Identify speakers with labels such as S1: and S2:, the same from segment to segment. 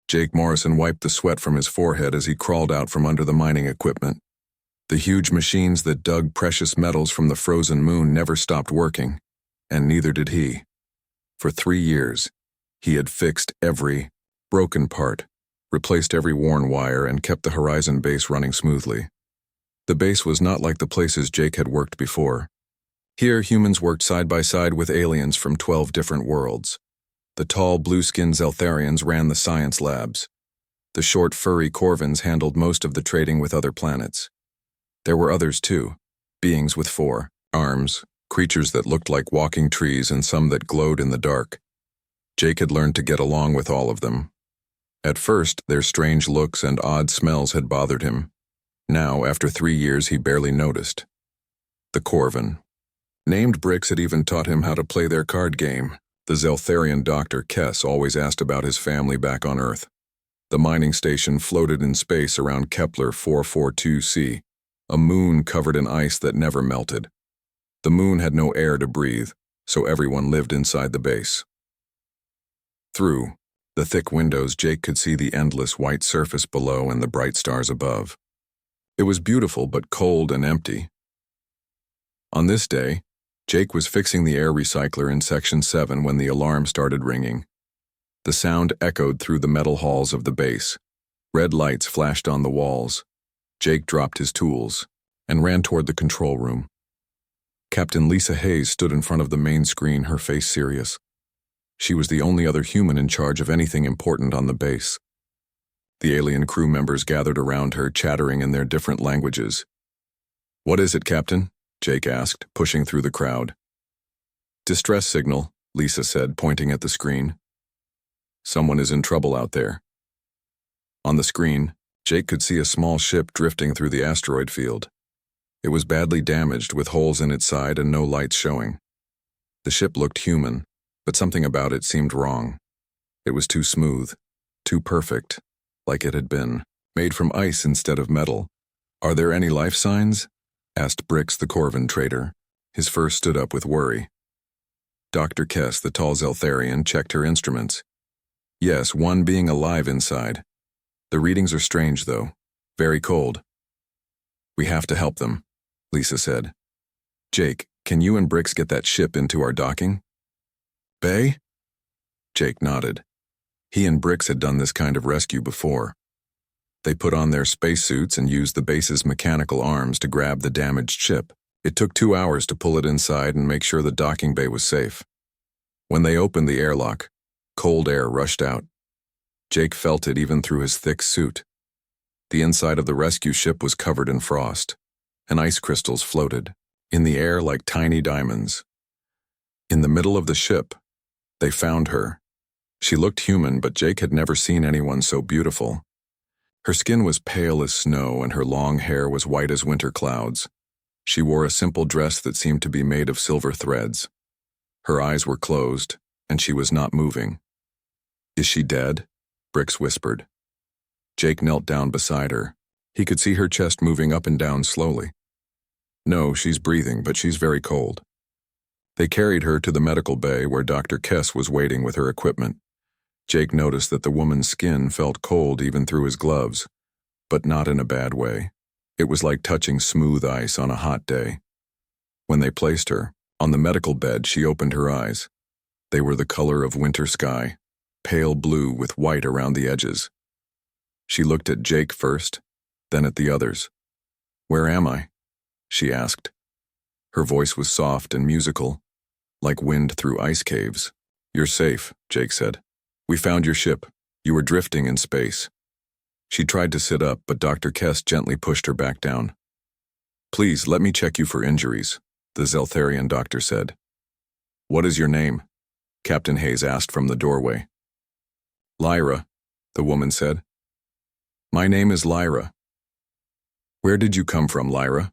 S1: Jake Morrison wiped the sweat from his forehead as he crawled out from under the mining equipment. The huge machines that dug precious metals from the frozen moon never stopped working, and neither did he. For 3 years, he had fixed every broken part, replaced every worn wire, and kept the Horizon base running smoothly. The base was not like the places Jake had worked before. Here, humans worked side by side with aliens from 12 different worlds. The tall, blue-skinned Zeltharians ran the science labs. The short, furry Corvins handled most of the trading with other planets. There were others too, beings with 4 arms, creatures that looked like walking trees, and some that glowed in the dark. Jake had learned to get along with all of them. At first, their strange looks and odd smells had bothered him. Now, after 3 years, he barely noticed. The Corvin. Named Bricks had even taught him how to play their card game. The Zeltharian Dr. Kess always asked about his family back on Earth. The mining station floated in space around Kepler 442c, a moon covered in ice that never melted. The moon had no air to breathe, so everyone lived inside the base. Through the thick windows, Jake could see the endless white surface below and the bright stars above. It was beautiful but cold and empty. On this day, Jake was fixing the air recycler in Section 7 when the alarm started ringing. The sound echoed through the metal halls of the base. Red lights flashed on the walls. Jake dropped his tools and ran toward the control room. Captain Lisa Hayes stood in front of the main screen, her face serious. She was the only other human in charge of anything important on the base. The alien crew members gathered around her, chattering in their different languages. "What is it, Captain?" Jake asked, pushing through the crowd. "Distress signal," Lisa said, pointing at the screen. "Someone is in trouble out there." On the screen, Jake could see a small ship drifting through the asteroid field. It was badly damaged, with holes in its side and no lights showing. The ship looked human, but something about it seemed wrong. It was too smooth, too perfect, like it had been made from ice instead of metal. "Are there any life signs?" asked Bricks, the Corvin trader. His fur stood up with worry. Dr. Kess, the tall Zeltharian, checked her instruments. "Yes, one being alive inside. The readings are strange, though. Very cold." "We have to help them," Lisa said. "Jake, can you and Bricks get that ship into our docking?" "Bay?" Jake nodded. He and Bricks had done this kind of rescue before. They put on their spacesuits and used the base's mechanical arms to grab the damaged ship. It took 2 hours to pull it inside and make sure the docking bay was safe. When they opened the airlock, cold air rushed out. Jake felt it even through his thick suit. The inside of the rescue ship was covered in frost, and ice crystals floated in the air like tiny diamonds. In the middle of the ship, they found her. She looked human, but Jake had never seen anyone so beautiful. Her skin was pale as snow, and her long hair was white as winter clouds. She wore a simple dress that seemed to be made of silver threads. Her eyes were closed, and she was not moving. "Is she dead?" Bricks whispered. Jake knelt down beside her. He could see her chest moving up and down slowly. "No, she's breathing, but she's very cold." They carried her to the medical bay where Dr. Kess was waiting with her equipment. Jake noticed that the woman's skin felt cold even through his gloves, but not in a bad way. It was like touching smooth ice on a hot day. When they placed her on the medical bed, she opened her eyes. They were the color of winter sky, pale blue with white around the edges. She looked at Jake first, then at the others. "Where am I?" she asked. Her voice was soft and musical, like wind through ice caves. "You're safe," Jake said. "We found your ship. You were drifting in space." She tried to sit up, but Dr. Kess gently pushed her back down. "Please, let me check you for injuries," the Zeltharian doctor said. "What is your name?" Captain Hayes asked from the doorway. "Lyra," the woman said. "My name is Lyra." "Where did you come from, Lyra?"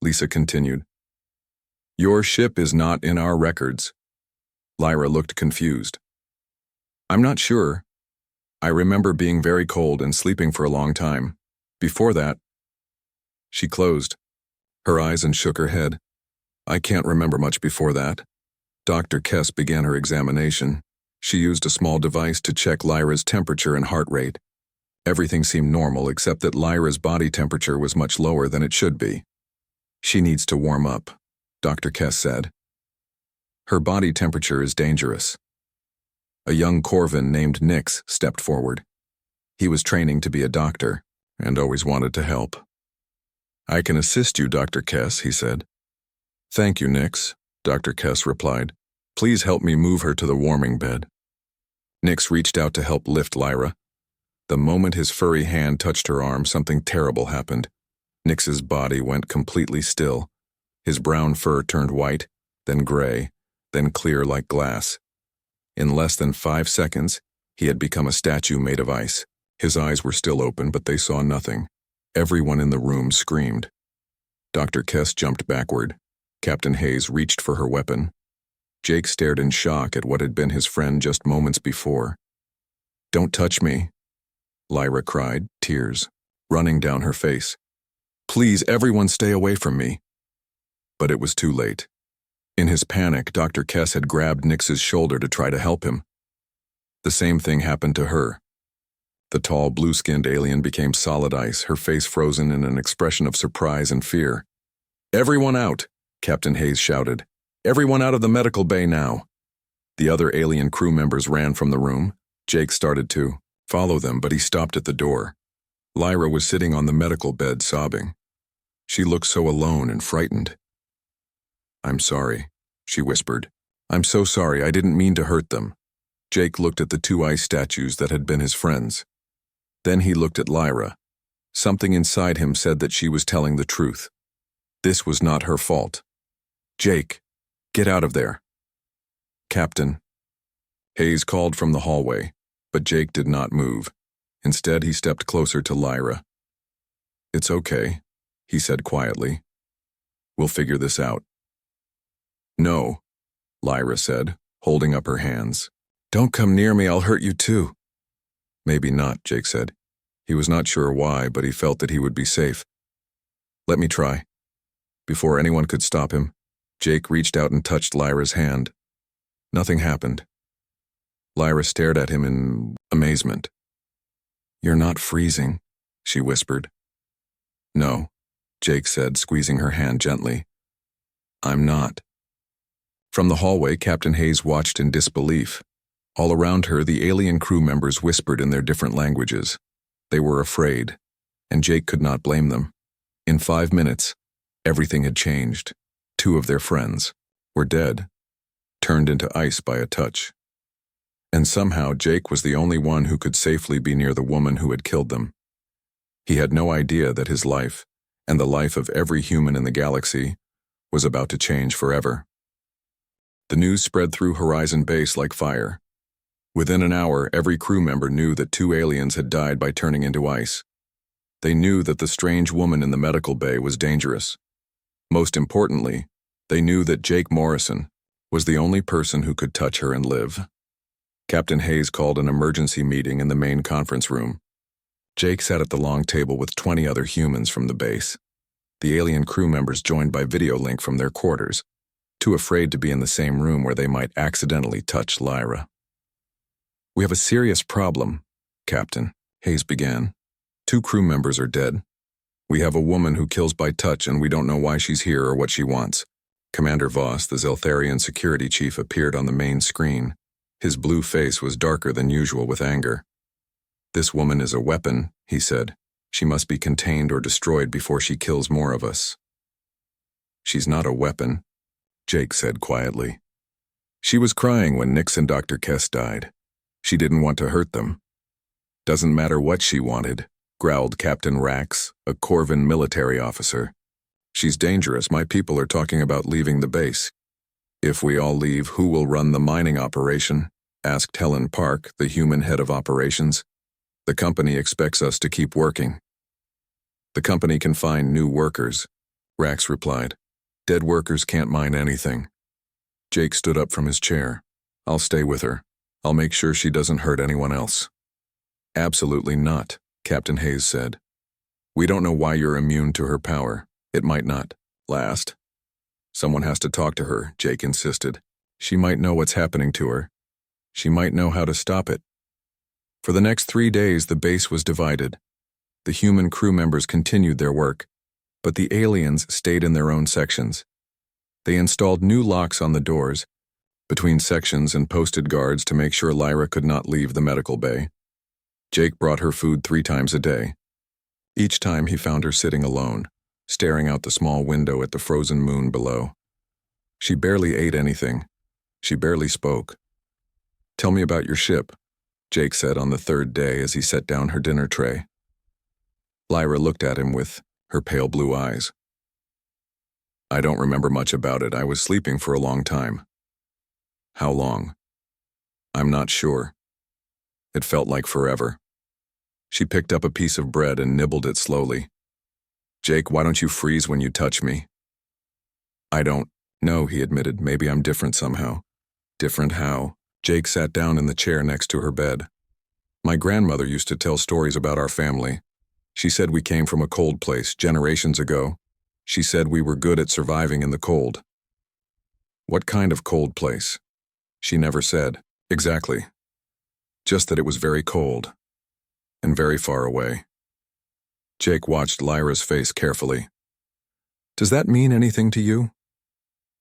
S1: Lisa continued. "Your ship is not in our records." Lyra looked confused. "I'm not sure. I remember being very cold and sleeping for a long time. Before that..." She closed her eyes and shook her head. "I can't remember much before that." Dr. Kess began her examination. She used a small device to check Lyra's temperature and heart rate. Everything seemed normal except that Lyra's body temperature was much lower than it should be. She needs to warm up, Dr. Kess said. Her body temperature is dangerous. A young Corvin named Nix stepped forward. He was training to be a doctor and always wanted to help. I can assist you, Dr. Kess, he said. Thank you, Nix, Dr. Kess replied. Please help me move her to the warming bed. Nix reached out to help lift Lyra. The moment his furry hand touched her arm, something terrible happened. Nix's body went completely still. His brown fur turned white, then gray, then clear like glass. In less than 5 seconds, he had become a statue made of ice. His eyes were still open, but they saw nothing. Everyone in the room screamed. Dr. Kess jumped backward. Captain Hayes reached for her weapon. Jake stared in shock at what had been his friend just moments before. Don't touch me, Lyra cried, tears running down her face. Please, everyone stay away from me. But it was too late. In his panic, Dr. Kess had grabbed Nix's shoulder to try to help him. The same thing happened to her. The tall, blue-skinned alien became solid ice, her face frozen in an expression of surprise and fear. Everyone out, Captain Hayes shouted. Everyone out of the medical bay now. The other alien crew members ran from the room. Jake started to follow them, but he stopped at the door. Lyra was sitting on the medical bed, sobbing. She looked so alone and frightened. I'm sorry, she whispered. I'm so sorry, I didn't mean to hurt them. Jake looked at the 2 ice statues that had been his friends. Then he looked at Lyra. Something inside him said that she was telling the truth. This was not her fault. Jake, get out of there. Captain. Hayes called from the hallway, but Jake did not move. Instead, he stepped closer to Lyra. It's okay, he said quietly. We'll figure this out. No, Lyra said, holding up her hands. Don't come near me, I'll hurt you too. Maybe not, Jake said. He was not sure why, but he felt that he would be safe. Let me try. Before anyone could stop him, Jake reached out and touched Lyra's hand. Nothing happened. Lyra stared at him in amazement. You're not freezing, she whispered. No, Jake said, squeezing her hand gently. I'm not. From the hallway, Captain Hayes watched in disbelief. All around her, the alien crew members whispered in their different languages. They were afraid, and Jake could not blame them. In 5 minutes, everything had changed. 2 of their friends were dead, turned into ice by a touch. And somehow Jake was the only one who could safely be near the woman who had killed them. He had no idea that his life, and the life of every human in the galaxy, was about to change forever. The news spread through Horizon Base like fire. Within an hour, every crew member knew that 2 aliens had died by turning into ice. They knew that the strange woman in the medical bay was dangerous. Most importantly, they knew that Jake Morrison was the only person who could touch her and live. Captain Hayes called an emergency meeting in the main conference room. Jake sat at the long table with 20 other humans from the base. The alien crew members joined by video link from their quarters, too afraid to be in the same room where they might accidentally touch Lyra. We have a serious problem, Captain, Hayes began. 2 crew members are dead. We have a woman who kills by touch and we don't know why she's here or what she wants. Commander Voss, the Zeltharian security chief, appeared on the main screen. His blue face was darker than usual with anger. This woman is a weapon, he said. She must be contained or destroyed before she kills more of us. She's not a weapon, Jake said quietly. She was crying when Nix and Dr. Kess died. She didn't want to hurt them. Doesn't matter what she wanted, growled Captain Rax, a Corvin military officer. She's dangerous. My people are talking about leaving the base. If we all leave, who will run the mining operation? Asked Helen Park, the human head of operations. The company expects us to keep working. The company can find new workers, Rax replied. Dead workers can't mine anything. Jake stood up from his chair. I'll stay with her. I'll make sure she doesn't hurt anyone else. Absolutely not, Captain Hayes said. We don't know why you're immune to her power. It might not last. Someone has to talk to her, Jake insisted. She might know what's happening to her. She might know how to stop it. For the next 3 days, the base was divided. The human crew members continued their work, but the aliens stayed in their own sections. They installed new locks on the doors between sections and posted guards to make sure Lyra could not leave the medical bay. Jake brought her food 3 times a day. Each time he found her sitting alone, staring out the small window at the frozen moon below. She barely ate anything. She barely spoke. "Tell me about your ship," Jake said on the 3rd day as he set down her dinner tray. Lyra looked at him with her pale blue eyes. "I don't remember much about it. I was sleeping for a long time." "How long?" "I'm not sure. It felt like forever." She picked up a piece of bread and nibbled it slowly. "Jake, why don't you freeze when you touch me?" "I don't know," he admitted. "Maybe I'm different somehow." "Different how?" Jake sat down in the chair next to her bed. "My grandmother used to tell stories about our family. She said we came from a cold place generations ago. She said we were good at surviving in the cold." "What kind of cold place?" "She never said. Exactly. Just that it was very cold. And very far away." Jake watched Lyra's face carefully. "Does that mean anything to you?"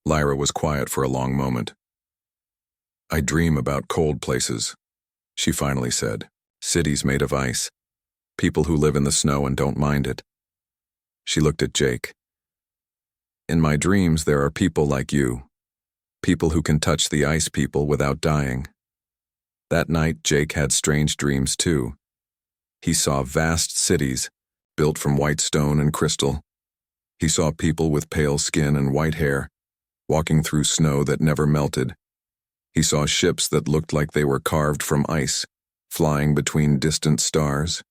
S1: Lyra was quiet for a long moment. "I dream about cold places," she finally said. "Cities made of ice. People who live in the snow and don't mind it." She looked at Jake. "In my dreams, there are people like you. People who can touch the ice people without dying." That night, Jake had strange dreams too. He saw vast cities, built from white stone and crystal. He saw people with pale skin and white hair, walking through snow that never melted. He saw ships that looked like they were carved from ice, flying between distant stars.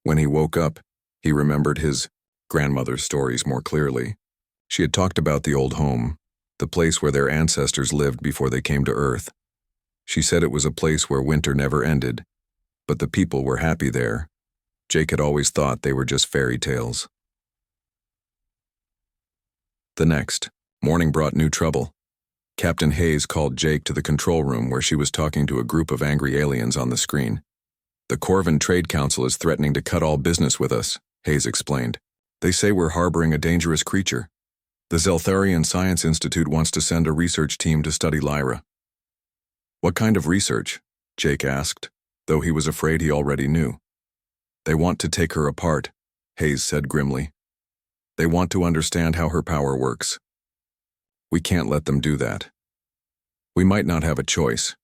S1: When he woke up, he remembered his grandmother's stories more clearly. She had talked about the old home, the place where their ancestors lived before they came to Earth. She said it was a place where winter never ended, but the people were happy there. Jake had always thought they were just fairy tales. The next morning brought new trouble. Captain Hayes called Jake to the control room where she was talking to a group of angry aliens on the screen. "The Corvin Trade Council is threatening to cut all business with us," Hayes explained. "They say we're harboring a dangerous creature. The Zeltharian Science Institute wants to send a research team to study Lyra." "What kind of research?" Jake asked, though he was afraid he already knew. "They want to take her apart," Hayes said grimly. "They want to understand how her power works. We can't let them do that. We might not have a choice.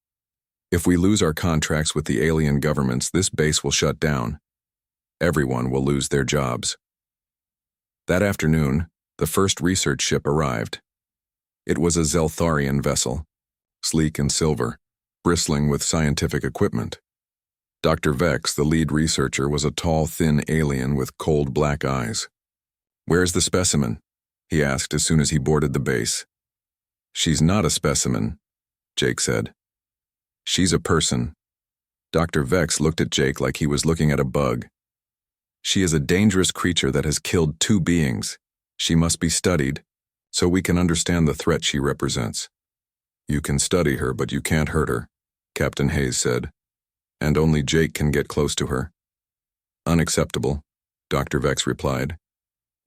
S1: If we lose our contracts with the alien governments, this base will shut down. Everyone will lose their jobs." That afternoon, the first research ship arrived. It was a Zeltharian vessel, sleek and silver, bristling with scientific equipment. Dr. Vex, the lead researcher, was a tall, thin alien with cold black eyes. "Where's the specimen?" he asked as soon as he boarded the base. "She's not a specimen," Jake said. "She's a person." Dr. Vex looked at Jake like he was looking at a bug. "She is a dangerous creature that has killed 2 beings. She must be studied, so we can understand the threat she represents." "You can study her, but you can't hurt her," Captain Hayes said. "And only Jake can get close to her." "Unacceptable," Dr. Vex replied.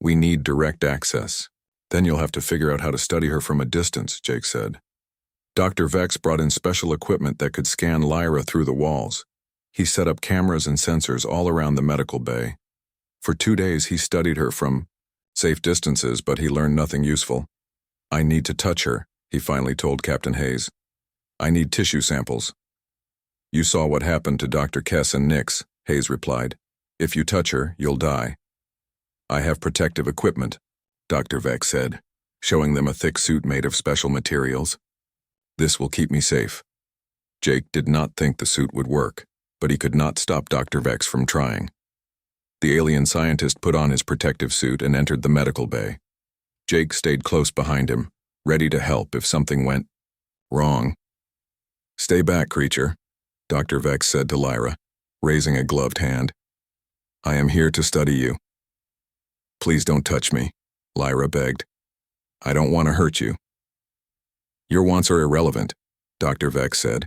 S1: "We need direct access." "Then you'll have to figure out how to study her from a distance," Jake said. Dr. Vex brought in special equipment that could scan Lyra through the walls. He set up cameras and sensors all around the medical bay. For 2 days he studied her from safe distances, but he learned nothing useful. "I need to touch her," he finally told Captain Hayes. "I need tissue samples." "You saw what happened to Dr. Kess and Nix," Hayes replied. "If you touch her, you'll die." "I have protective equipment," Dr. Vex said, showing them a thick suit made of special materials. "This will keep me safe." Jake did not think the suit would work, but he could not stop Dr. Vex from trying. The alien scientist put on his protective suit and entered the medical bay. Jake stayed close behind him, ready to help if something went wrong. "Stay back, creature," Dr. Vex said to Lyra, raising a gloved hand. "I am here to study you." "Please don't touch me," Lyra begged. "I don't want to hurt you." "Your wants are irrelevant," Dr. Vex said.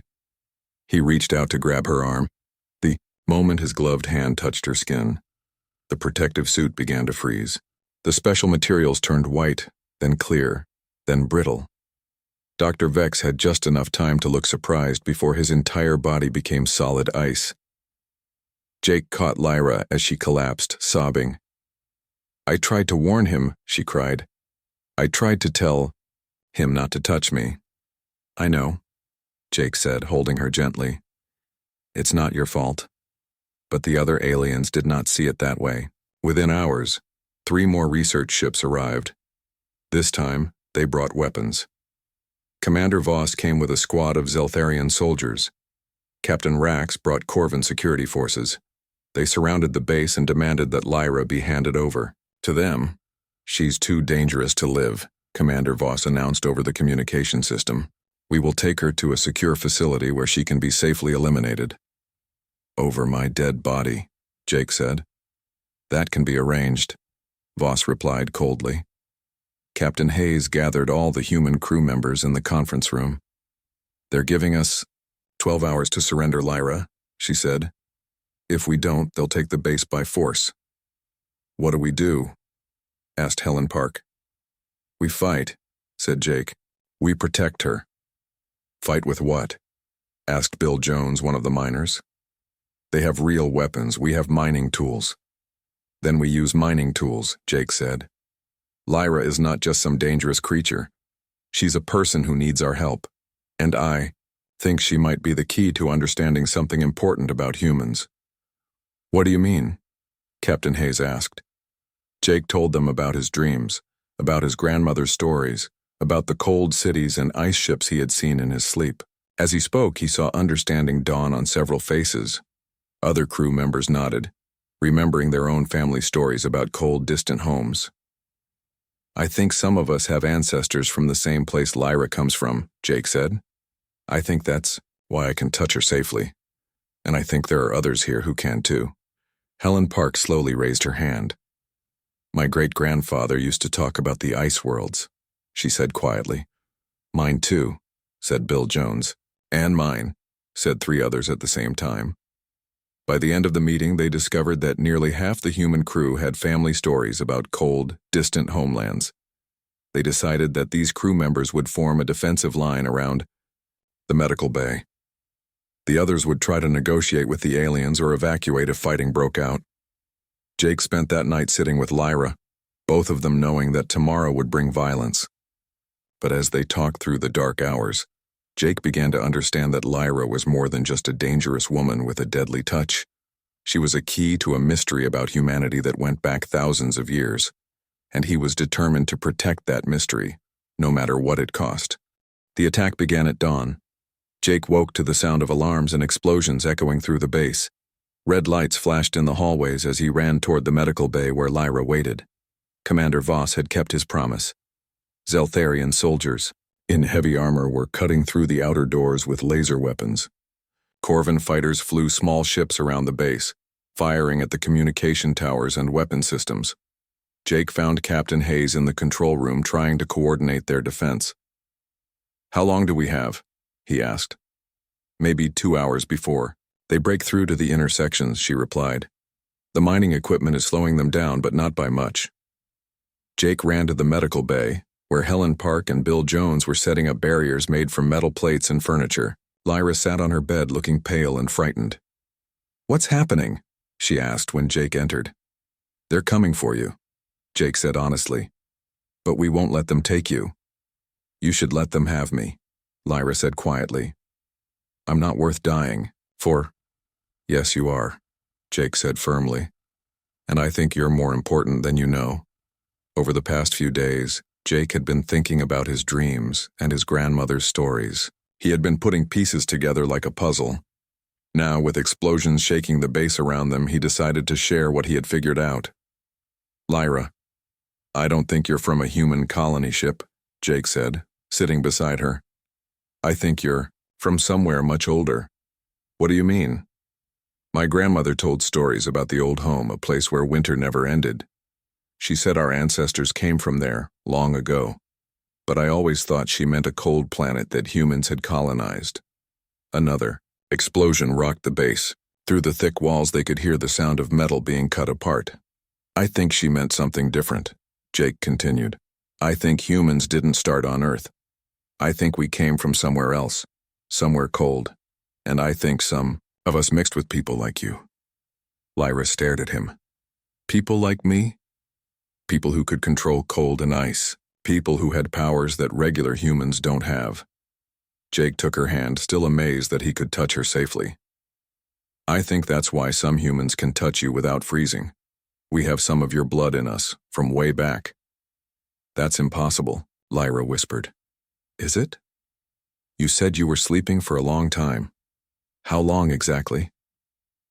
S1: He reached out to grab her arm. The moment his gloved hand touched her skin, the protective suit began to freeze. The special materials turned white, then clear, then brittle. Dr. Vex had just enough time to look surprised before his entire body became solid ice. Jake caught Lyra as she collapsed, sobbing. "I tried to warn him," she cried. "I tried to tell him not to touch me." "I know," Jake said, holding her gently. "It's not your fault." But the other aliens did not see it that way. Within hours, 3 more research ships arrived. This time, they brought weapons. Commander Voss came with a squad of Zeltharian soldiers. Captain Rax brought Corvin security forces. They surrounded the base and demanded that Lyra be handed over. To them, "She's too dangerous to live," Commander Voss announced over the communication system. "We will take her to a secure facility where she can be safely eliminated." "Over my dead body," Jake said. "That can be arranged," Voss replied coldly. Captain Hayes gathered all the human crew members in the conference room. "They're giving us 12 hours to surrender Lyra," she said. "If we don't, they'll take the base by force." "What do we do?" asked Helen Park. "We fight," said Jake. "We protect her." "Fight with what?" asked Bill Jones, one of the miners. "They have real weapons. We have mining tools." "Then we use mining tools," Jake said. "Lyra is not just some dangerous creature. She's a person who needs our help. And I think she might be the key to understanding something important about humans." "What do you mean?" Captain Hayes asked. Jake told them about his dreams, about his grandmother's stories, about the cold cities and ice ships he had seen in his sleep. As he spoke, he saw understanding dawn on several faces. Other crew members nodded, remembering their own family stories about cold, distant homes. "I think some of us have ancestors from the same place Lyra comes from," Jake said. "I think that's why I can touch her safely. And I think there are others here who can too." Helen Park slowly raised her hand. "My great-grandfather used to talk about the ice worlds," she said quietly. "Mine too," said Bill Jones. "And mine," said 3 others at the same time. By the end of the meeting, they discovered that nearly half the human crew had family stories about cold, distant homelands. They decided that these crew members would form a defensive line around the medical bay. The others would try to negotiate with the aliens or evacuate if fighting broke out. Jake spent that night sitting with Lyra, both of them knowing that tomorrow would bring violence. But as they talked through the dark hours, Jake began to understand that Lyra was more than just a dangerous woman with a deadly touch. She was a key to a mystery about humanity that went back thousands of years, and he was determined to protect that mystery, no matter what it cost. The attack began at dawn. Jake woke to the sound of alarms and explosions echoing through the base. Red lights flashed in the hallways as he ran toward the medical bay where Lyra waited. Commander Voss had kept his promise. Zeltharian soldiers in heavy armor were cutting through the outer doors with laser weapons. Corvin fighters flew small ships around the base, firing at the communication towers and weapon systems. Jake found Captain Hayes in the control room trying to coordinate their defense. "How long do we have?" he asked. "Maybe 2 hours before. They break through to the intersections," she replied. "The mining equipment is slowing them down, but not by much." Jake ran to the medical bay, where Helen Park and Bill Jones were setting up barriers made from metal plates and furniture. Lyra sat on her bed looking pale and frightened. "What's happening?" she asked when Jake entered. "They're coming for you," Jake said honestly. "But we won't let them take you." "You should let them have me," Lyra said quietly. "I'm not worth dying for." "Yes, you are," Jake said firmly. "And I think you're more important than you know." Over the past few days, Jake had been thinking about his dreams and his grandmother's stories. He had been putting pieces together like a puzzle. Now, with explosions shaking the base around them, he decided to share what he had figured out. "Lyra, I don't think you're from a human colony ship," Jake said, sitting beside her. "I think you're from somewhere much older." "What do you mean?" "My grandmother told stories about the old home, a place where winter never ended. She said our ancestors came from there, long ago. But I always thought she meant a cold planet that humans had colonized. Another, Explosion rocked the base. Through the thick walls they could hear the sound of metal being cut apart. I think she meant something different, Jake continued. I think humans didn't start on Earth. I think we came from somewhere else, somewhere cold. And I think some of us mixed with people like you. Lyra stared at him. People like me? People who could control cold and ice. People who had powers that regular humans don't have. Jake took her hand, still amazed that he could touch her safely. I think that's why some humans can touch you without freezing. We have some of your blood in us, from way back. That's impossible, Lyra whispered. Is it? You said you were sleeping for a long time. How long exactly?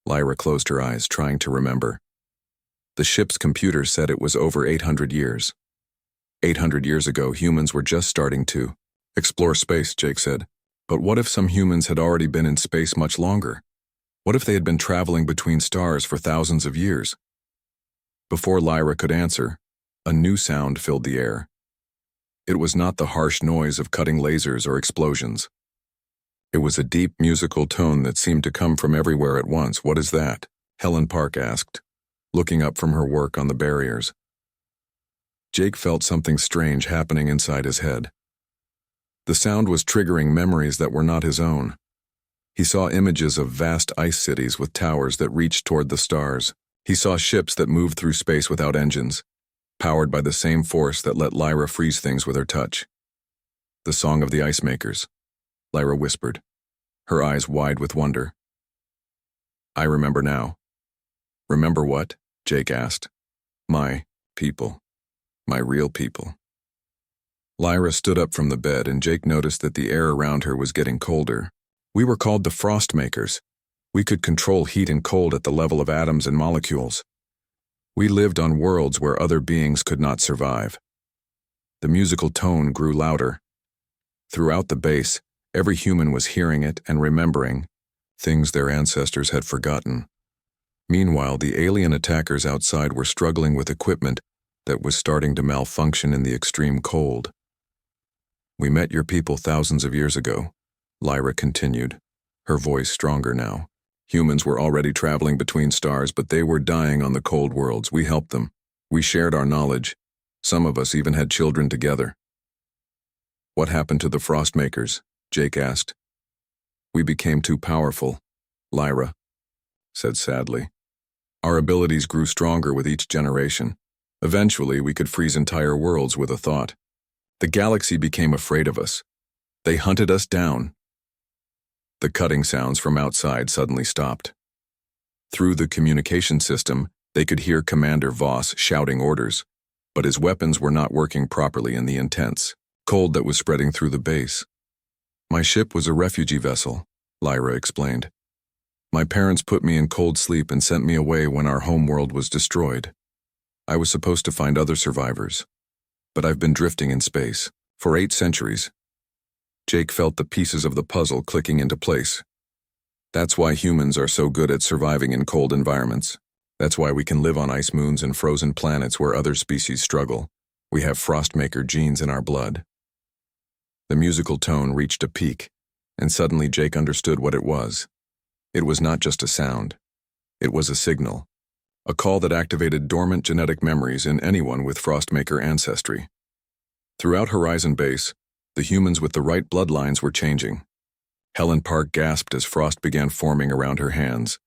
S1: Lyra closed her eyes, trying to remember. The ship's computer said it was over 800 years. 800 years ago, humans were just starting to explore space, Jake said. But what if some humans had already been in space much longer? What if they had been traveling between stars for thousands of years? Before Lyra could answer, a new sound filled the air. It was not the harsh noise of cutting lasers or explosions. It was a deep musical tone that seemed to come from everywhere at once. What is that? Helen Park asked, looking up from her work on the barriers. Jake felt something strange happening inside his head. The sound was triggering memories that were not his own. He saw images of vast ice cities with towers that reached toward the stars. He saw ships that moved through space without engines, powered by the same force that let Lyra freeze things with her touch. The song of the ice makers, Lyra whispered, her eyes wide with wonder. I remember now. Remember what? Jake asked. My people. My real people. Lyra stood up from the bed and Jake noticed that the air around her was getting colder. We were called the frost makers. We could control heat and cold at the level of atoms and molecules. We lived on worlds where other beings could not survive. The musical tone grew louder. Throughout the base, every human was hearing it and remembering things their ancestors had forgotten. Meanwhile, the alien attackers outside were struggling with equipment that was starting to malfunction in the extreme cold. We met your people thousands of years ago, Lyra continued, her voice stronger now. Humans were already traveling between stars, but they were dying on the cold worlds. We helped them. We shared our knowledge. Some of us even had children together. What happened to the frost makers? Jake asked. We became too powerful, Lyra said sadly. Our abilities grew stronger with each generation. Eventually, we could freeze entire worlds with a thought. The galaxy became afraid of us. They hunted us down. The cutting sounds from outside suddenly stopped. Through the communication system, they could hear Commander Voss shouting orders, but his weapons were not working properly in the intense cold that was spreading through the base. My ship was a refugee vessel, Lyra explained. My parents put me in cold sleep and sent me away when our homeworld was destroyed. I was supposed to find other survivors, but I've been drifting in space for 8 centuries. Jake felt the pieces of the puzzle clicking into place. That's why humans are so good at surviving in cold environments. That's why we can live on ice moons and frozen planets where other species struggle. We have frostmaker genes in our blood. The musical tone reached a peak, and suddenly Jake understood what it was. It was not just a sound. It was a signal. A call that activated dormant genetic memories in anyone with frostmaker ancestry. Throughout Horizon Base, the humans with the right bloodlines were changing. Helen Park gasped as frost began forming around her hands.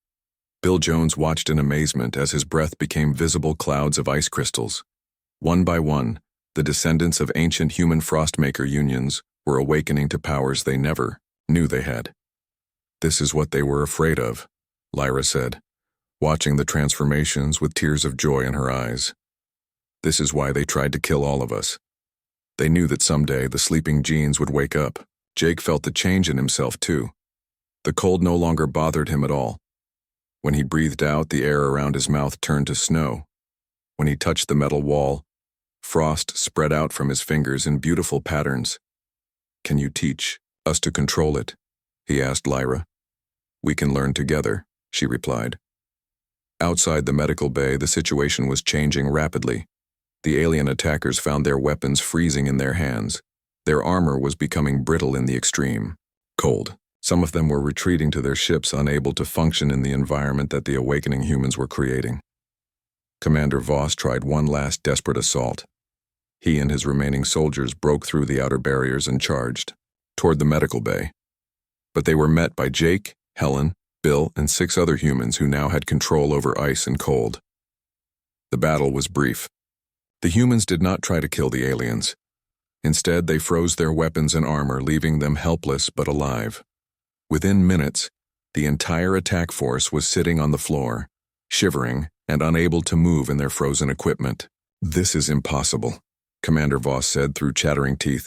S1: Bill Jones watched in amazement as his breath became visible clouds of ice crystals. One by one, the descendants of ancient human frostmaker unions were awakening to powers they never knew they had. This is what they were afraid of, Lyra said, watching the transformations with tears of joy in her eyes. This is why they tried to kill all of us. They knew that someday the sleeping genes would wake up. Jake felt the change in himself too. The cold no longer bothered him at all. When he breathed out, the air around his mouth turned to snow. When he touched the metal wall, frost spread out from his fingers in beautiful patterns. Can you teach us to control it? He asked Lyra. We can learn together, she replied. Outside the medical bay, the situation was changing rapidly. The alien attackers found their weapons freezing in their hands. Their armor was becoming brittle in the extreme cold. Some of them were retreating to their ships, unable to function in the environment that the awakening humans were creating. Commander Voss tried one last desperate assault. He and his remaining soldiers broke through the outer barriers and charged toward the medical bay. But they were met by Jake, Helen, Bill, and 6 other humans who now had control over ice and cold. The battle was brief. The humans did not try to kill the aliens. Instead, they froze their weapons and armor, leaving them helpless but alive. Within minutes, the entire attack force was sitting on the floor, shivering and unable to move in their frozen equipment. "This is impossible," Commander Voss said through chattering teeth.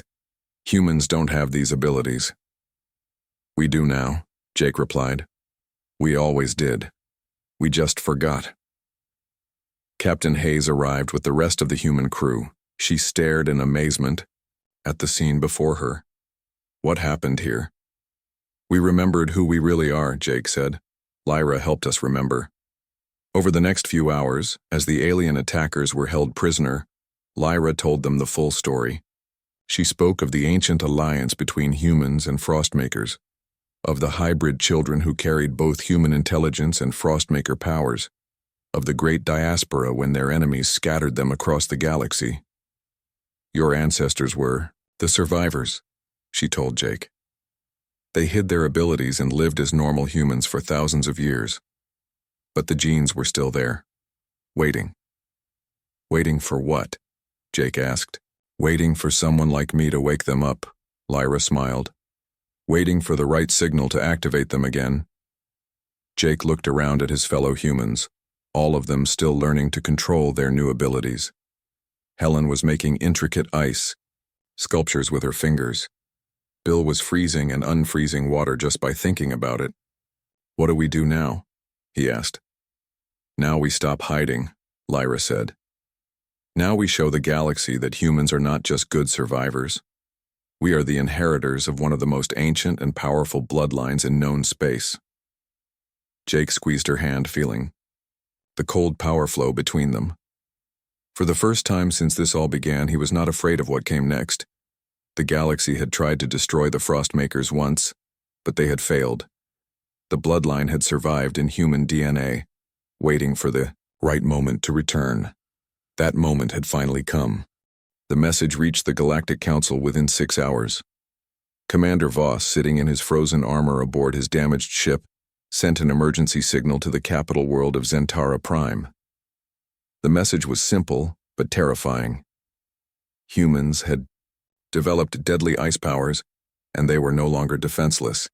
S1: "Humans don't have these abilities." "We do now," Jake replied. "We always did. We just forgot." Captain Hayes arrived with the rest of the human crew. She stared in amazement at the scene before her. "What happened here?" "We remembered who we really are," Jake said. "Lyra helped us remember." Over the next few hours, as the alien attackers were held prisoner, Lyra told them the full story. She spoke of the ancient alliance between humans and Frostmakers, of the hybrid children who carried both human intelligence and Frostmaker powers, of the great diaspora when their enemies scattered them across the galaxy. "Your ancestors were the survivors," she told Jake. "They hid their abilities and lived as normal humans for thousands of years. But the genes were still there, waiting." "Waiting for what?" Jake asked. "Waiting for someone like me to wake them up," Lyra smiled. "Waiting for the right signal to activate them again." Jake looked around at his fellow humans, all of them still learning to control their new abilities. Helen was making intricate ice sculptures with her fingers. Bill was freezing and unfreezing water just by thinking about it. "What do we do now?" he asked. "Now we stop hiding," Lyra said. "Now we show the galaxy that humans are not just good survivors. We are the inheritors of one of the most ancient and powerful bloodlines in known space." Jake squeezed her hand, feeling the cold power flow between them. For the first time since this all began, he was not afraid of what came next. The galaxy had tried to destroy the Frostmakers once, but they had failed. The bloodline had survived in human DNA, waiting for the right moment to return. That moment had finally come. The message reached the Galactic Council within 6 hours. Commander Voss, sitting in his frozen armor aboard his damaged ship, sent an emergency signal to the capital world of Zentara Prime. The message was simple, but terrifying. Humans had developed deadly ice powers, and they were no longer defenseless.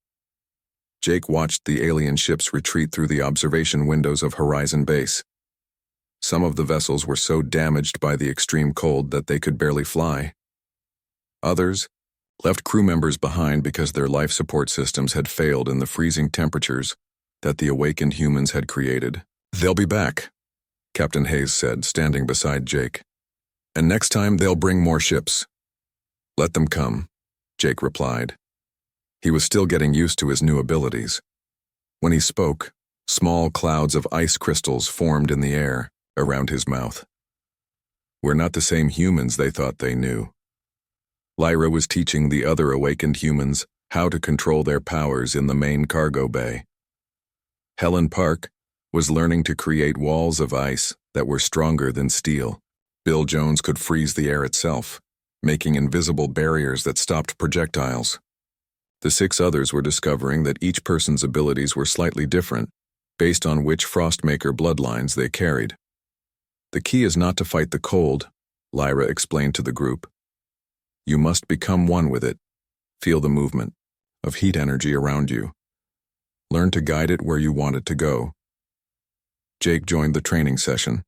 S1: Jake watched the alien ships retreat through the observation windows of Horizon Base. Some of the vessels were so damaged by the extreme cold that they could barely fly. Others left crew members behind because their life support systems had failed in the freezing temperatures that the awakened humans had created. "They'll be back," Captain Hayes said, standing beside Jake. "And next time they'll bring more ships." "Let them come," Jake replied. He was still getting used to his new abilities. When he spoke, small clouds of ice crystals formed in the air around his mouth. "We're not the same humans they thought they knew." Lyra was teaching the other awakened humans how to control their powers in the main cargo bay. Helen Park was learning to create walls of ice that were stronger than steel. Bill Jones could freeze the air itself, making invisible barriers that stopped projectiles. The 6 others were discovering that each person's abilities were slightly different, based on which Frostmaker bloodlines they carried. "The key is not to fight the cold," Lyra explained to the group. "You must become one with it. Feel the movement of heat energy around you. Learn to guide it where you want it to go." Jake joined the training session.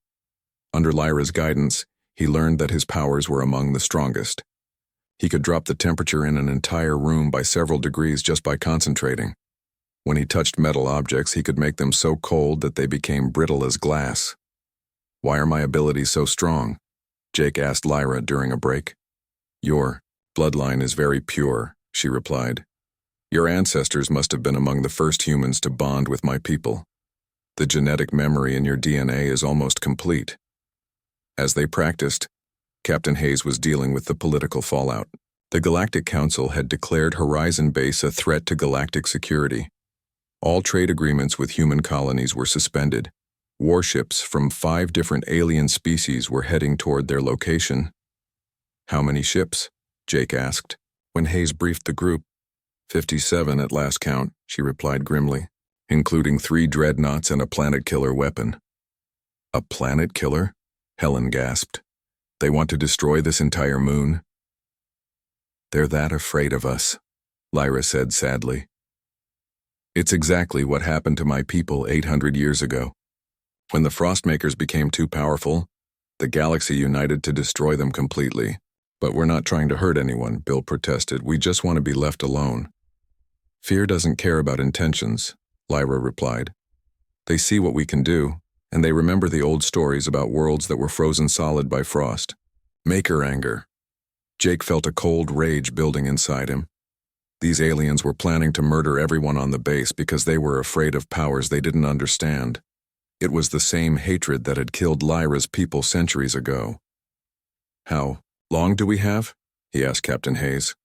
S1: Under Lyra's guidance, he learned that his powers were among the strongest. He could drop the temperature in an entire room by several degrees just by concentrating. When he touched metal objects, he could make them so cold that they became brittle as glass. "Why are my abilities so strong?" Jake asked Lyra during a break. "Your bloodline is very pure," she replied. "Your ancestors must have been among the first humans to bond with my people. The genetic memory in your DNA is almost complete." As they practiced, Captain Hayes was dealing with the political fallout. The Galactic Council had declared Horizon Base a threat to galactic security. All trade agreements with human colonies were suspended. Warships from 5 different alien species were heading toward their location. "How many ships?" Jake asked, when Hayes briefed the group. 57 at last count, she replied grimly, including 3 dreadnoughts and a planet-killer weapon. "A planet killer?" Helen gasped. "They want to destroy this entire moon?" "They're that afraid of us," Lyra said sadly. "It's exactly what happened to my people 800 years ago. When the Frostmakers became too powerful, the galaxy united to destroy them completely. But we're not trying to hurt anyone," Bill protested. "We just want to be left alone." "Fear doesn't care about intentions," Lyra replied. "They see what we can do, and they remember the old stories about worlds that were frozen solid by frost." Maker anger. Jake felt a cold rage building inside him. These aliens were planning to murder everyone on the base because they were afraid of powers they didn't understand. It was the same hatred that had killed Lyra's people centuries ago. "How long do we have?" he asked Captain Hayes.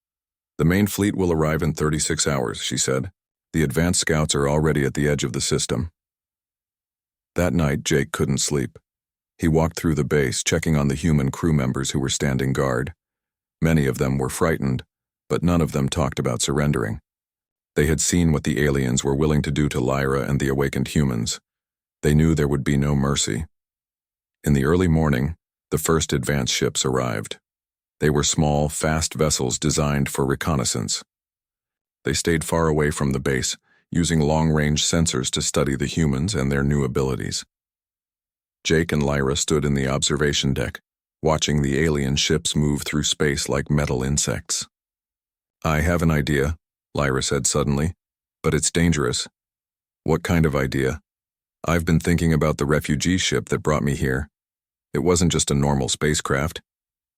S1: "The main fleet will arrive in 36 hours, she said. "The advanced scouts are already at the edge of the system." That night, Jake couldn't sleep. He walked through the base, checking on the human crew members who were standing guard. Many of them were frightened, but none of them talked about surrendering. They had seen what the aliens were willing to do to Lyra and the awakened humans. They knew there would be no mercy. In the early morning, the first advance ships arrived. They were small, fast vessels designed for reconnaissance. They stayed far away from the base, using long-range sensors to study the humans and their new abilities. Jake and Lyra stood in the observation deck, watching the alien ships move through space like metal insects. "I have an idea," Lyra said suddenly, "but it's dangerous." "What kind of idea?" "I've been thinking about the refugee ship that brought me here. It wasn't just a normal spacecraft.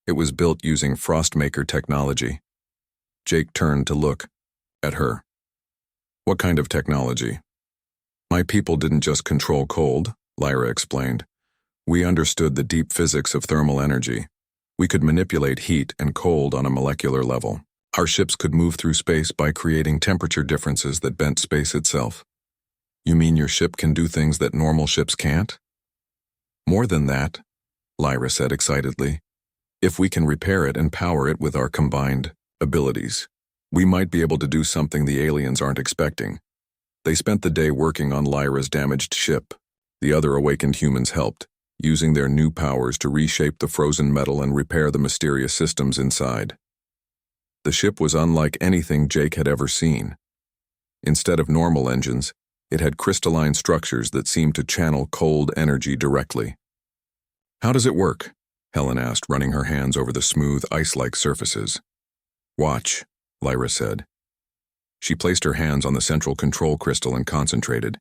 S1: It was built using Frostmaker technology." Jake turned to look at her. "What kind of technology?" "My people didn't just control cold," Lyra explained. "We understood the deep physics of thermal energy. We could manipulate heat and cold on a molecular level. Our ships could move through space by creating temperature differences that bent space itself." "You mean your ship can do things that normal ships can't?" "More than that," Lyra said excitedly. "If we can repair it and power it with our combined abilities, we might be able to do something the aliens aren't expecting." They spent the day working on Lyra's damaged ship. The other awakened humans helped, using their new powers to reshape the frozen metal and repair the mysterious systems inside. The ship was unlike anything Jake had ever seen. Instead of normal engines, it had crystalline structures that seemed to channel cold energy directly. "How does it work?" Helen asked, running her hands over the smooth, ice-like surfaces. "Watch," Lyra said. She placed her hands on the central control crystal and concentrated.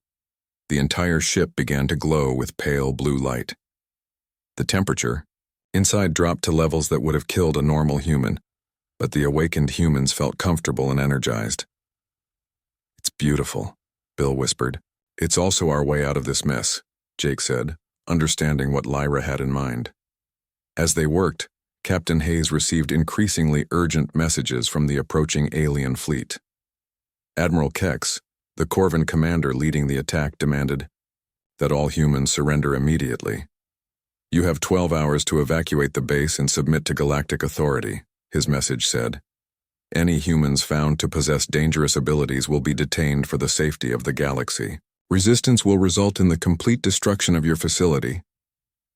S1: The entire ship began to glow with pale blue light. The temperature inside dropped to levels that would have killed a normal human, but the awakened humans felt comfortable and energized. "It's beautiful," Bill whispered. "It's also our way out of this mess," Jake said, understanding what Lyra had in mind. As they worked, Captain Hayes received increasingly urgent messages from the approaching alien fleet. Admiral Kex, the Corvin commander leading the attack, demanded that all humans surrender immediately. "You have 12 hours to evacuate the base and submit to galactic authority," his message said. "Any humans found to possess dangerous abilities will be detained for the safety of the galaxy. Resistance will result in the complete destruction of your facility."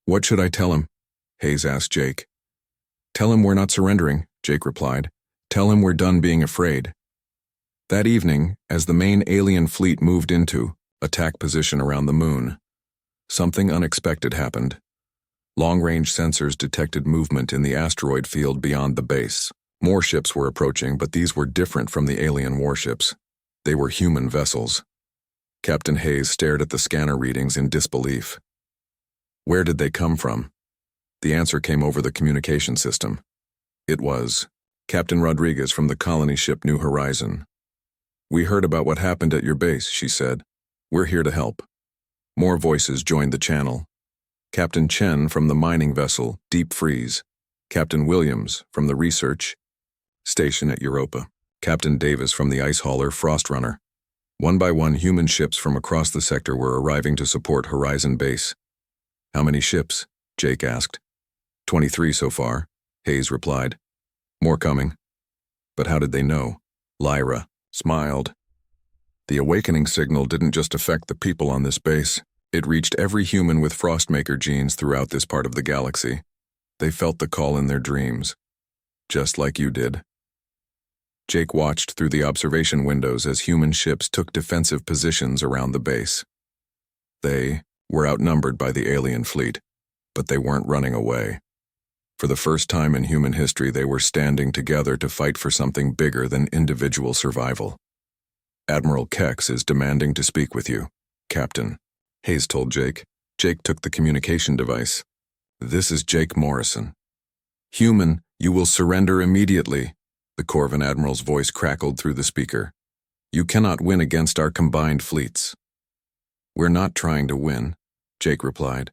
S1: "What should I tell him?" Hayes asked Jake. "Tell him we're not surrendering," Jake replied. "Tell him we're done being afraid." That evening, as the main alien fleet moved into attack position around the moon, something unexpected happened. Long-range sensors detected movement in the asteroid field beyond the base. More ships were approaching, but these were different from the alien warships. They were human vessels. Captain Hayes stared at the scanner readings in disbelief. Where did they come from? The answer came over the communication system. It was Captain Rodriguez from the colony ship New Horizon. "We heard about what happened at your base," she said. "We're here to help." More voices joined the channel. Captain Chen from the mining vessel Deep Freeze, Captain Williams from the research Station at Europa. Captain Davis from the ice hauler Frost Runner. One by one, human ships from across the sector were arriving to support Horizon Base. How many ships? Jake asked. 23 so far, Hayes replied. More coming. But how did they know? Lyra smiled. The awakening signal didn't just affect the people on this base. It reached every human with Frostmaker genes throughout this part of the galaxy. They felt the call in their dreams. Just like you did. Jake watched through the observation windows as human ships took defensive positions around the base. They were outnumbered by the alien fleet, but they weren't running away. For the first time in human history, they were standing together to fight for something bigger than individual survival. Admiral Kex is demanding to speak with you, Captain, Hayes told Jake. Jake took the communication device. This is Jake Morrison. Human, you will surrender immediately, the Corvin Admiral's voice crackled through the speaker. You cannot win against our combined fleets. We're not trying to win, Jake replied.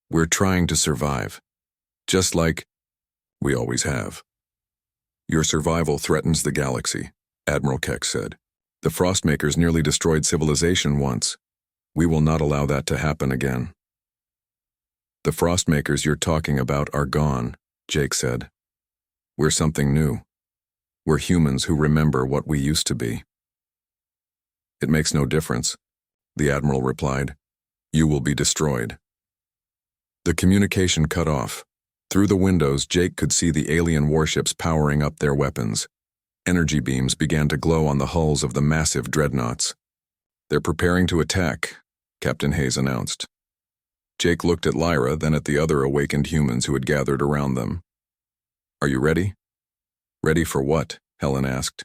S1: We're trying to survive. Just like we always have. Your survival threatens the galaxy, Admiral Kex said. The Frostmakers nearly destroyed civilization once. We will not allow that to happen again. The Frostmakers you're talking about are gone, Jake said. We're something new. We're humans who remember what we used to be. It makes no difference, the Admiral replied. You will be destroyed. The communication cut off. Through the windows, Jake could see the alien warships powering up their weapons. Energy beams began to glow on the hulls of the massive dreadnoughts. They're preparing to attack, Captain Hayes announced. Jake looked at Lyra, then at the other awakened humans who had gathered around them. Are you ready? Ready for what? Helen asked.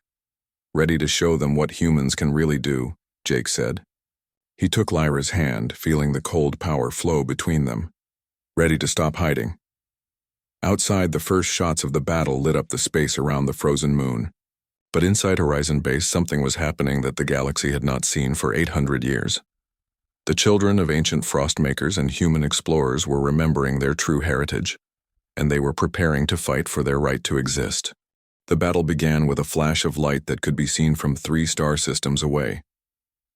S1: Ready to show them what humans can really do, Jake said. He took Lyra's hand, feeling the cold power flow between them. Ready to stop hiding. Outside, the first shots of the battle lit up the space around the frozen moon. But inside Horizon Base, something was happening that the galaxy had not seen for 800 years. The children of ancient Frostmakers and human explorers were remembering their true heritage, and they were preparing to fight for their right to exist. The battle began with a flash of light that could be seen from 3 star systems away.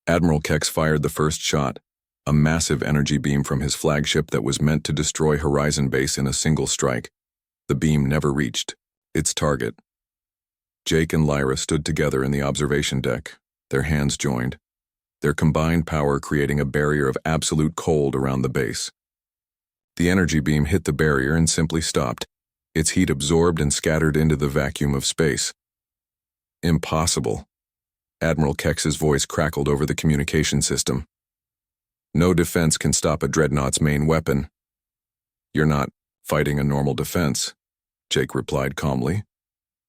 S1: Admiral Kex fired the first shot, a massive energy beam from his flagship that was meant to destroy Horizon Base in a single strike. The beam never reached its target. Jake and Lyra stood together in the observation deck, their hands joined, their combined power creating a barrier of absolute cold around the base. The energy beam hit the barrier and simply stopped, its heat absorbed and scattered into the vacuum of space. Impossible. Admiral Kex's voice crackled over the communication system. No defense can stop a dreadnought's main weapon. You're not fighting a normal defense, Jake replied calmly.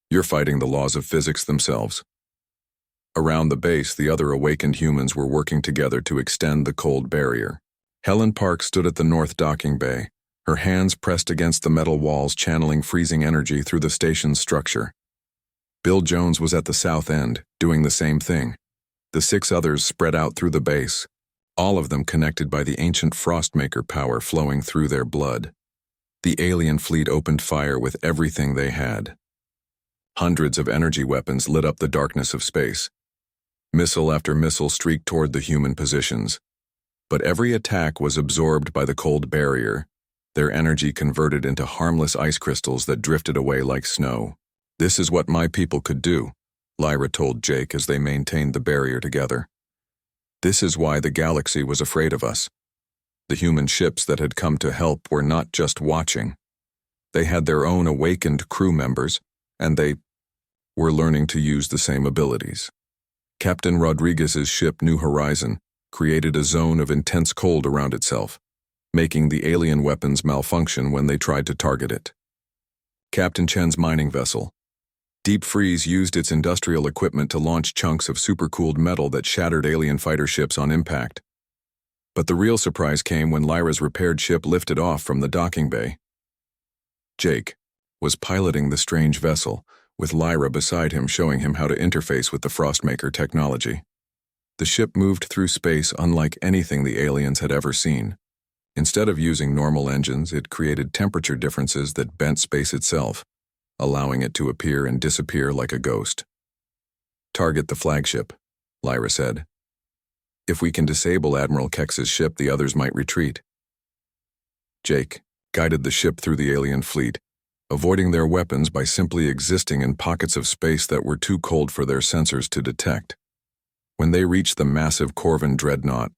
S1: You're fighting the laws of physics themselves. Around the base, the other awakened humans were working together to extend the cold barrier. Helen Park stood at the north docking bay, her hands pressed against the metal walls channeling freezing energy through the station's structure. Bill Jones was at the south end, doing the same thing. The 6 others spread out through the base, all of them connected by the ancient Frostmaker power flowing through their blood. The alien fleet opened fire with everything they had. Hundreds of energy weapons lit up the darkness of space. Missile after missile streaked toward the human positions. But every attack was absorbed by the cold barrier, their energy converted into harmless ice crystals that drifted away like snow. This is what my people could do, Lyra told Jake as they maintained the barrier together. This is why the galaxy was afraid of us. The human ships that had come to help were not just watching. They had their own awakened crew members, and they were learning to use the same abilities. Captain Rodriguez's ship New Horizon created a zone of intense cold around itself, making the alien weapons malfunction when they tried to target it. Captain Chen's mining vessel, Deep Freeze, used its industrial equipment to launch chunks of supercooled metal that shattered alien fighter ships on impact. But the real surprise came when Lyra's repaired ship lifted off from the docking bay. Jake was piloting the strange vessel, with Lyra beside him showing him how to interface with the Frostmaker technology. The ship moved through space unlike anything the aliens had ever seen. Instead of using normal engines, it created temperature differences that bent space itself. allowing it to appear and disappear like a ghost. "Target the flagship," Lyra said. "If we can disable Admiral Kex's ship, the others might retreat." Jake guided the ship through the alien fleet, avoiding their weapons by simply existing in pockets of space that were too cold for their sensors to detect. When they reached the massive Corvin dreadnought,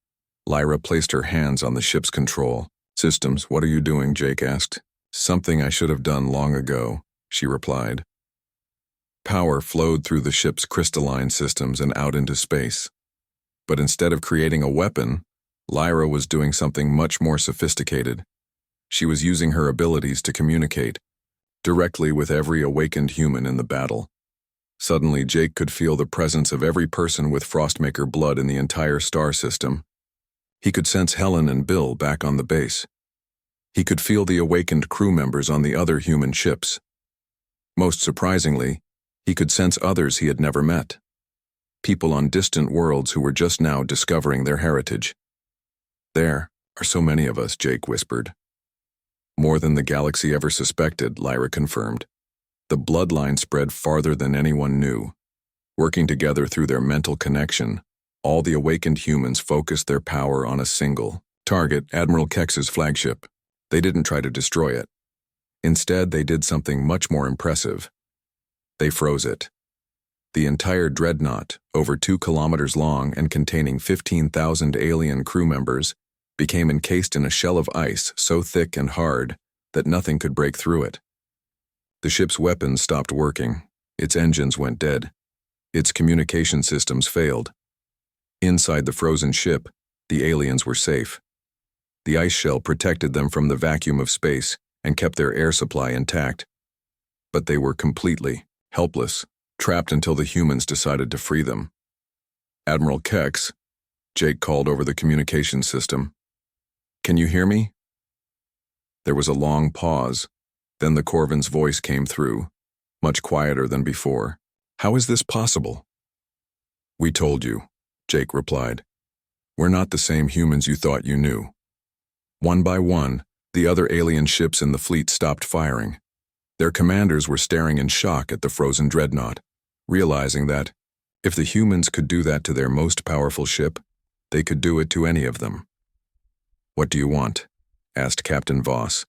S1: Lyra placed her hands on the ship's control. "Systems, what are you doing?" Jake asked. "Something I should have done long ago," she replied. Power flowed through the ship's crystalline systems and out into space. But instead of creating a weapon, Lyra was doing something much more sophisticated. She was using her abilities to communicate directly with every awakened human in the battle. Suddenly, Jake could feel the presence of every person with Frostmaker blood in the entire star system. He could sense Helen and Bill back on the base. He could feel the awakened crew members on the other human ships. Most surprisingly, he could sense others he had never met. People on distant worlds who were just now discovering their heritage. "There are so many of us," Jake whispered. "More than the galaxy ever suspected," Lyra confirmed. The bloodline spread farther than anyone knew. Working together through their mental connection, all the awakened humans focused their power on a single target, Admiral Kex's flagship. They didn't try to destroy it. Instead, they did something much more impressive. They froze it. The entire dreadnought, over 2 kilometers long and containing 15,000 alien crew members, became encased in a shell of ice so thick and hard that nothing could break through it. The ship's weapons stopped working. Its engines went dead. Its communication systems failed. Inside the frozen ship, the aliens were safe. The ice shell protected them from the vacuum of space and kept their air supply intact. But they were completely helpless, trapped until the humans decided to free them. "Admiral Kex," Jake called over the communication system. "Can you hear me?" There was a long pause. Then the Corvin's voice came through, much quieter than before. "How is this possible?" "We told you," Jake replied. "We're not the same humans you thought you knew." One by one, the other alien ships in the fleet stopped firing. Their commanders were staring in shock at the frozen dreadnought, realizing that, if the humans could do that to their most powerful ship, they could do it to any of them. "What do you want?" asked Captain Voss,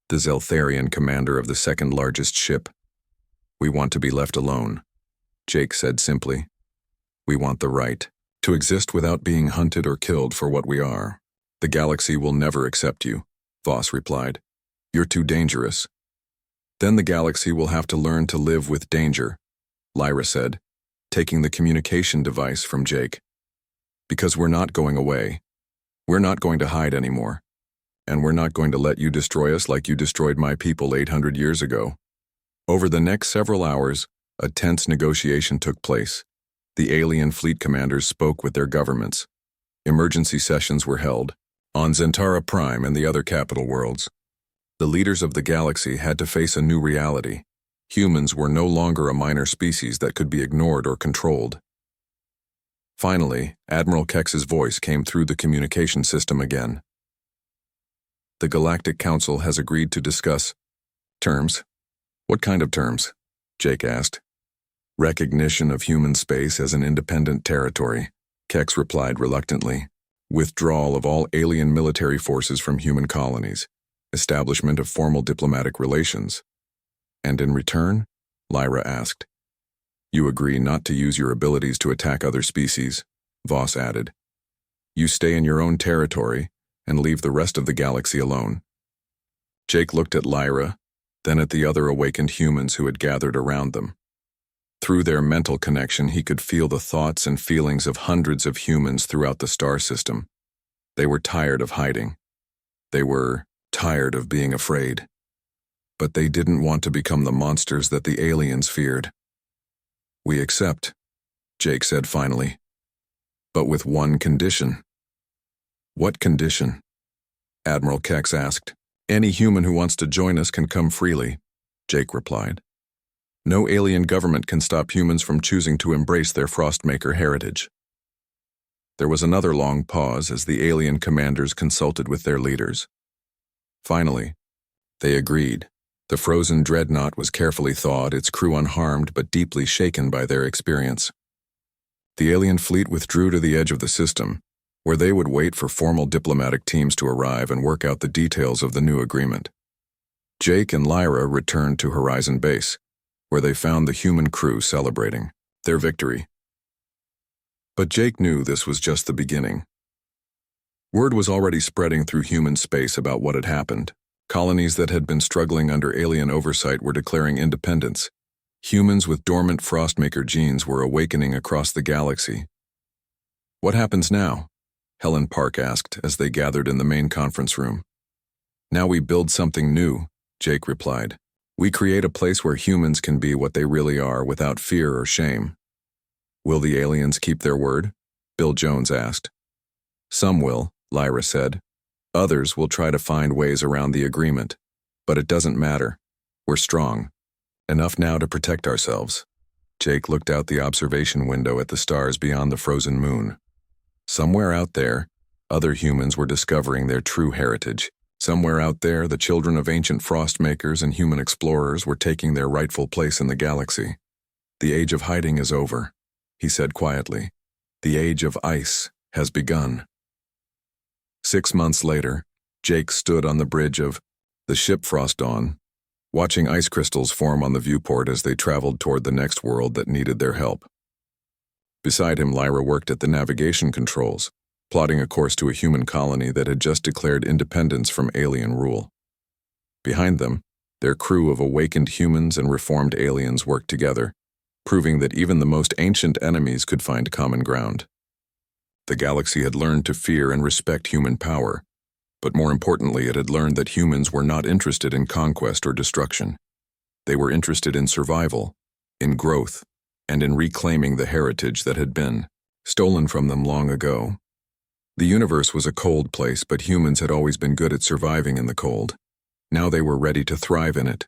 S1: the Zeltharian commander of the second largest ship. "We want to be left alone," Jake said simply. "We want the right to exist without being hunted or killed for what we are." "The galaxy will never accept you," Voss replied. "You're too dangerous." "Then the galaxy will have to learn to live with danger," Lyra said, taking the communication device from Jake. "Because we're not going away. We're not going to hide anymore. And we're not going to let you destroy us like you destroyed my people 800 years ago." Over the next several hours, a tense negotiation took place. The alien fleet commanders spoke with their governments. Emergency sessions were held on Zentara Prime and the other capital worlds. The leaders of the galaxy had to face a new reality. Humans were no longer a minor species that could be ignored or controlled. Finally, Admiral Kex's voice came through the communication system again. "The Galactic Council has agreed to discuss terms." "What kind of terms?" Jake asked. "Recognition of human space as an independent territory," Kex replied reluctantly. "Withdrawal of all alien military forces from human colonies. Establishment of formal diplomatic relations." "And in return?" Lyra asked. "You agree not to use your abilities to attack other species," Voss added. "You stay in your own territory and leave the rest of the galaxy alone." Jake looked at Lyra, then at the other awakened humans who had gathered around them. Through their mental connection, he could feel the thoughts and feelings of hundreds of humans throughout the star system. They were tired of hiding. They were tired of being afraid. But they didn't want to become the monsters that the aliens feared. "We accept," Jake said finally. "But with one condition." "What condition?" Admiral Kex asked. "Any human who wants to join us can come freely," Jake replied. "No alien government can stop humans from choosing to embrace their Frostmaker heritage." There was another long pause as the alien commanders consulted with their leaders. Finally, they agreed. The frozen dreadnought was carefully thawed, its crew unharmed but deeply shaken by their experience. The alien fleet withdrew to the edge of the system, where they would wait for formal diplomatic teams to arrive and work out the details of the new agreement. Jake and Lyra returned to Horizon Base, where they found the human crew celebrating their victory. But Jake knew this was just the beginning. Word was already spreading through human space about what had happened. Colonies that had been struggling under alien oversight were declaring independence. Humans with dormant Frostmaker genes were awakening across the galaxy. "What happens now?" Helen Park asked as they gathered in the main conference room. "Now we build something new," Jake replied. "We create a place where humans can be what they really are without fear or shame." "Will the aliens keep their word?" Bill Jones asked. "Some will," Lyra said. "Others will try to find ways around the agreement. But it doesn't matter. We're strong. Enough now to protect ourselves." Jake looked out the observation window at the stars beyond the frozen moon. Somewhere out there, other humans were discovering their true heritage. Somewhere out there, the children of ancient Frostmakers and human explorers were taking their rightful place in the galaxy. "The age of hiding is over," he said quietly. "The age of ice has begun." 6 months later, Jake stood on the bridge of the ship Frostdawn, watching ice crystals form on the viewport as they traveled toward the next world that needed their help. Beside him, Lyra worked at the navigation controls, plotting a course to a human colony that had just declared independence from alien rule. Behind them, their crew of awakened humans and reformed aliens worked together, proving that even the most ancient enemies could find common ground. The galaxy had learned to fear and respect human power, but more importantly, it had learned that humans were not interested in conquest or destruction. They were interested in survival, in growth, and in reclaiming the heritage that had been stolen from them long ago. The universe was a cold place, but humans had always been good at surviving in the cold. Now they were ready to thrive in it,